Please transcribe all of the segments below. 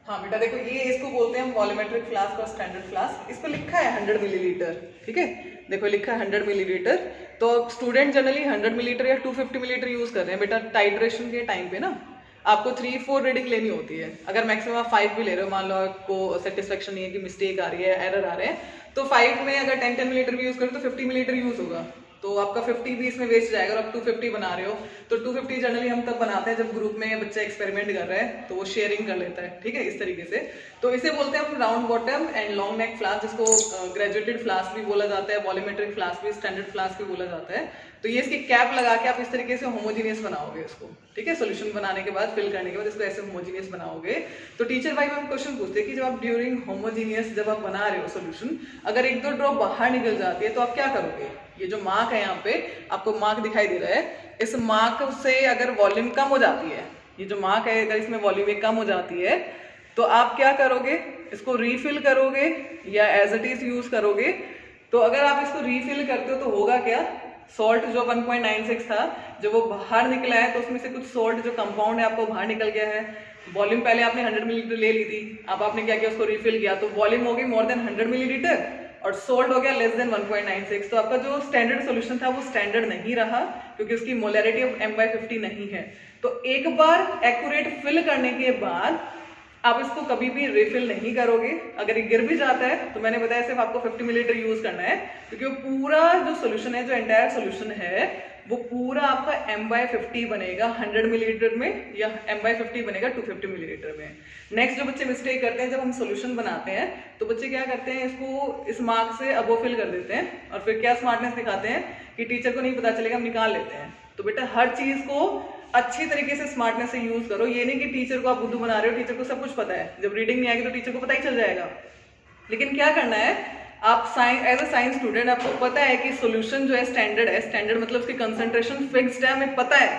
हाँ बेटा देखो, ये इसको बोलते हैं वॉल्यूमेट्रिक फ्लास्क और स्टैंडर्ड फ्लास्क। इस पर लिखा है 100 मिलीलीटर, ठीक है। देखो लिखा है 100 मिलीलीटर, तो स्टूडेंट जनरली 100 मिलीलीटर या 250 मिलीलीटर यूज कर रहे हैं बेटा टाइट्रेशन के टाइम पे ना। आपको 3-4 रीडिंग लेनी होती है। अगर मैक्सिमम आप 5 भी ले रहे हो, मान लो आपको सेटिस्फेक्शन नहीं है कि मिस्टेक आ रही है, एरर आ रहे हैं, तो 5 में अगर 10-10 मिलीलीटर भी यूज करो तो 50 मिलीलीटर यूज होगा, तो आपका 50 भी इसमें वेस्ट जाएगा। और आप 250 बना रहे हो तो 250 जनरली हम तब बनाते हैं जब ग्रुप में बच्चा एक्सपेरिमेंट कर रहा है, तो वो शेयरिंग कर लेता है, ठीक है, इस तरीके से। तो इसे बोलते हैं हम round bottom and long neck flask, जिसको ग्रेजुएटेड फ्लास्क भी बोला जाता है, वॉल्यूमेट्रिक फ्लास्क भी, स्टैंडर्ड फ्लास्क भी बोला जाता है। तो ये इसकी कैप लगा के आप इस तरीके से होमोजीनियस बनाओगे इसको, ठीक है। सोल्यूशन बनाने के बाद, फिल करने के बाद इसको ऐसे होमोजीनियस बनाओगे। तो टीचर भाई हम क्वेश्चन पूछते हैं कि जब आप ड्यूरिंग होमोजीनियस जब आप बना रहे हो सोल्यूशन, अगर 1-2 ड्रॉप बाहर निकल जाती है तो आप क्या करोगे। ये जो मार्क है यहाँ पे आपको मार्क दिखाई दे रहा है, इस मार्क से अगर वॉल्यूम कम हो जाती है, ये जो मार्क है अगर इसमें वॉल्यूम कम हो जाती है तो आप क्या करोगे, इसको रीफिल करोगे या एज इट इज यूज करोगे। तो अगर आप इसको रीफिल करते हो तो होगा क्या, सॉल्ट जो 1.96 था जब वो बाहर निकला है तो उसमें से कुछ सॉल्ट जो कंपाउंड है आपको बाहर निकल गया है। वॉल्यूम पहले आपने 100 मिलीलीटर ले ली थी, अब आपने क्या किया, उसको रिफिल किया, तो वॉल्यूम हो गई मोर देन 100 मिलीलीटर और सोल्ट हो गया लेस देन 1.96। तो आपका जो स्टैंडर्ड सॉल्यूशन था वो स्टैंडर्ड नहीं रहा क्योंकि उसकी मोलैरिटी ऑफ m/50 नहीं है। तो एक बार एक्यूरेट फिल करने के बाद आप इसको कभी भी रिफिल नहीं करोगे। अगर ये गिर भी जाता है तो मैंने बताया सिर्फ आपको 50 मिलीलीटर यूज करना है, क्योंकि वो पूरा जो सोल्यूशन है, जो एंटायर सोल्यूशन है, वो पूरा आपका m/50 बनेगा 100 मिलीलीटर में या m/50 बनेगा 250 मिलीलीटर में। नेक्स्ट जो बच्चे मिस्टेक करते हैं, जब हम सोल्यूशन बनाते हैं तो बच्चे क्या करते हैं, इसको इस मार्क से अबो फिल कर देते हैं और फिर क्या स्मार्टनेस दिखाते हैं कि टीचर को नहीं पता चलेगा, हम निकाल लेते हैं। तो बेटा हर चीज को अच्छी तरीके से स्मार्टनेस से यूज करो। ये नहीं कि टीचर को आप बुद्धू बना रहे हो, टीचर को सब कुछ पता है, जब रीडिंग नहीं आएगी तो टीचर को पता ही चल जाएगा। लेकिन क्या करना है, आप एज अ साइंस स्टूडेंट आपको पता है कि सॉल्यूशन जो है स्टैंडर्ड है, स्टैंडर्ड मतलब उसकी कंसंट्रेशन फिक्स्ड है, हमें पता है,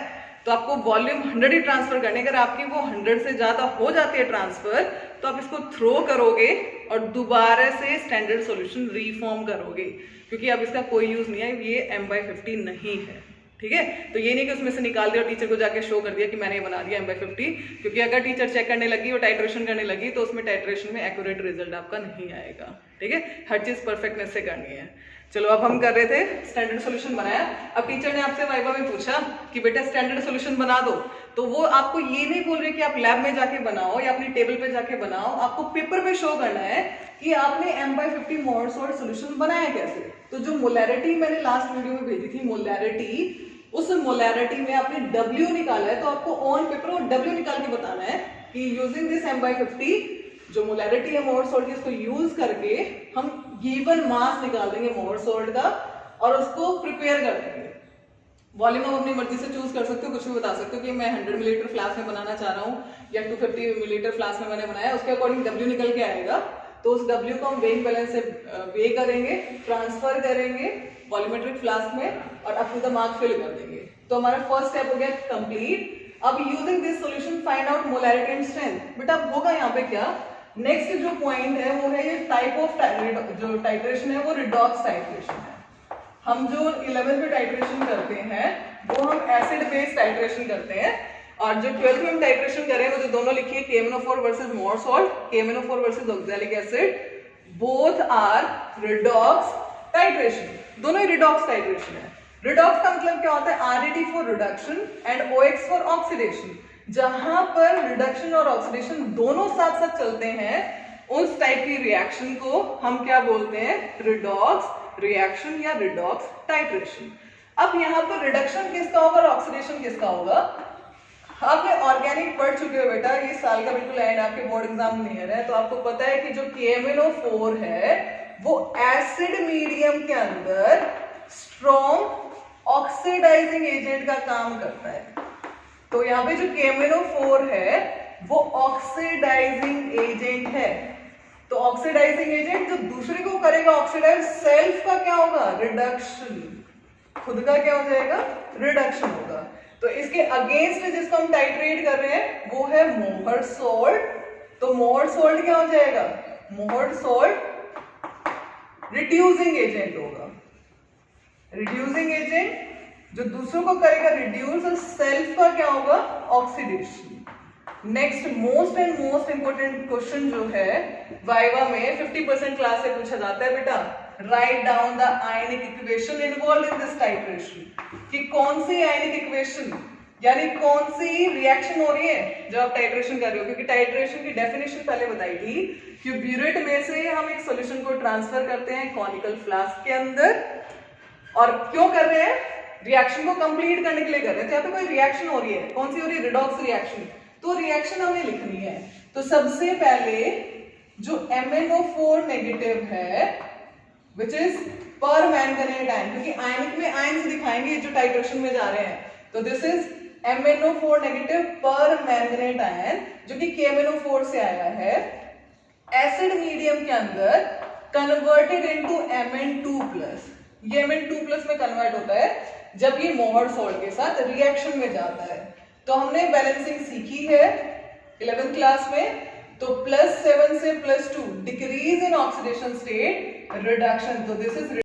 तो आपको वॉल्यूम 100 ही ट्रांसफर करने। अगर आपकी वो 100 से ज्यादा हो जाती है ट्रांसफर तो आप इसको थ्रो करोगे और दोबारा से स्टैंडर्ड सॉल्यूशन रीफॉर्म करोगे, क्योंकि अब इसका कोई यूज नहीं है, ये m/50 नहीं है, ठीक है। तो ये नहीं कि उसमें से निकाल दिया और टीचर को जाके शो कर दिया कि मैंने ये बना दिया m/50, क्योंकि अगर टीचर चेक करने लगी और टाइट्रेशन करने लगी तो उसमें टाइट्रेशन में एक्यूरेट रिजल्ट आपका नहीं आएगा, ठीक है। हर चीज परफेक्टनेस से करनी है। चलो अब हम कर रहे थे स्टैंडर्ड सॉल्यूशन बनाया। अब टीचर ने आपसे वाइवा में पूछा कि बेटा स्टैंडर्ड सॉल्यूशन बना दो, तो वो आपको ये नहीं बोल रहे कि आप लैब में जाके बनाओ या अपनी टेबल पे जाके बनाओ, आपको पेपर पे शो करना है कि आपने m/50 मोर सॉल्ट सॉल्यूशन बनाया कैसे। तो जो मोलैरिटी मैंने लास्ट वीडियो में भेजी थी, मोलैरिटी, उस मोलैरिटी में आपने W निकाला है, तो आपको ऑन पेपर वो W निकाल के बताना है कि यूजिंग दिस m/50 जो मोलैरिटी है मोर सॉल्ट की, उसको यूज करके हम गिवन मास निकाल देंगे मोर सॉल्ट का और उसको प्रिपेयर कर देंगे। वॉल्यूम आप अपनी मर्जी से चूज कर सकते हो, कुछ भी बता सकते हो कि मैं 100 मिलीलीटर फ्लास्क में बनाना चाह रहा हूँ या 250 मिलीलीटर फ्लास्क में मैंने बनाया, उसके अकॉर्डिंग W निकल के आएगा। तो उस W को हम वेइंग बैलेंस से वे करेंगे, ट्रांसफर करेंगे वॉल्यूमेट्रिक फ्लास्क में और up to the mark fill कर देंगे। तो हमारा फर्स्ट स्टेप हो गया कंप्लीट। अब using this solution find out molarity and strength. बेटा होगा यहाँ पे क्या, नेक्स्ट जो पॉइंट है वो है ये टाइप ऑफ जो टाइट्रेशन है वो रिडॉक्स टाइट्रेशन है। हम जो 11th में टाइट्रेशन करते हैं वो हम एसिड बेस्ड टाइट्रेशन करते हैं, और जो 12th में हम टाइट्रेशन करें वो जो दोनों लिखी है KMnO4 versus Mohr salt, KMnO4 versus oxalic acid, both are redox titration, दोनों ही रिडॉक्स टाइट्रेशन है। रिडॉक्स का मतलब क्या होता है, RED for reduction and OX for oxidation. जहां पर रिडक्शन और ऑक्सीडेशन दोनों साथ साथ चलते हैं उस टाइप की रिएक्शन को हम क्या बोलते हैं, रिडॉक्स रिएक्शन या रिडॉक्स टाइट्रेशन। अब यहाँ पर रिडक्शन किसका होगा और ऑक्सीडेशन किसका होगा। आपने ऑर्गेनिक पढ़ चुके हो बेटा, ये साल का बिल्कुल एंड आपके बोर्ड एग्जाम नियर है, तो आपको पता है कि जो KMnO4 है वो एसिड मीडियम के अंदर स्ट्रॉन्ग ऑक्सीडाइजिंग एजेंट का काम करता है। तो यहाँ पे जो KMnO4 है वो ऑक्सीडाइजिंग एजेंट है। तो ऑक्सीडाइजिंग एजेंट जो दूसरे को करेगा ऑक्सीडाइज, सेल्फ का क्या होगा, रिडक्शन, खुद का क्या हो जाएगा, रिडक्शन होगा। तो इसके अगेंस्ट जिसको हम टाइट्रेट कर रहे हैं वो है मोहर सॉल्ट। तो मोहर सॉल्ट क्या हो जाएगा, मोहर सॉल्ट रिड्यूसिंग एजेंट होगा। रिड्यूसिंग एजेंट जो दूसरों को करेगा रिड्यूस, और सेल्फ का क्या होगा, oxidation. Next most and most important question जो है वाइवा में 50% क्लास से पूछा जाता है बेटा, write down the ionic equation involve in this titration, कि कौन सी आयनिक इक्वेशन यानी कौन सी रिएक्शन हो रही है जब आप टाइट्रेशन कर रहे हो, क्योंकि टाइट्रेशन की डेफिनेशन पहले बताई थी कि ब्यूरेट में से हम एक सॉल्यूशन को ट्रांसफर करते हैं कॉनिकल फ्लास्क के अंदर, और क्यों कर रहे हैं, रिएक्शन को कंप्लीट करने के लिए कर रहे हैं। तो यहाँ पे कोई रिएक्शन हो रही है, कौन सी हो रही है, रिडॉक्स रिएक्शन, तो रिएक्शन हमें लिखनी है। तो सबसे पहले जो MnO4 नेगेटिव है विच इज पर मैंगनेट आयन, क्योंकि आयनिक में आयन से दिखाएंगे जो टाइट्रेशन में जा रहे हैं, तो दिस इज MnO4 नेगेटिव पर मैंगनेट आयन जो कि KMnO4 से आया है, एसिड मीडियम के अंदर कन्वर्टेड इनटू Mn2+। ये Mn2+ में कन्वर्ट होता है जब ये मोहर सॉल्ट के साथ रिएक्शन में जाता है। तो हमने बैलेंसिंग सीखी है 11th क्लास में, तो +7 से +2 decrease in oxidation state reduction, तो दिस इज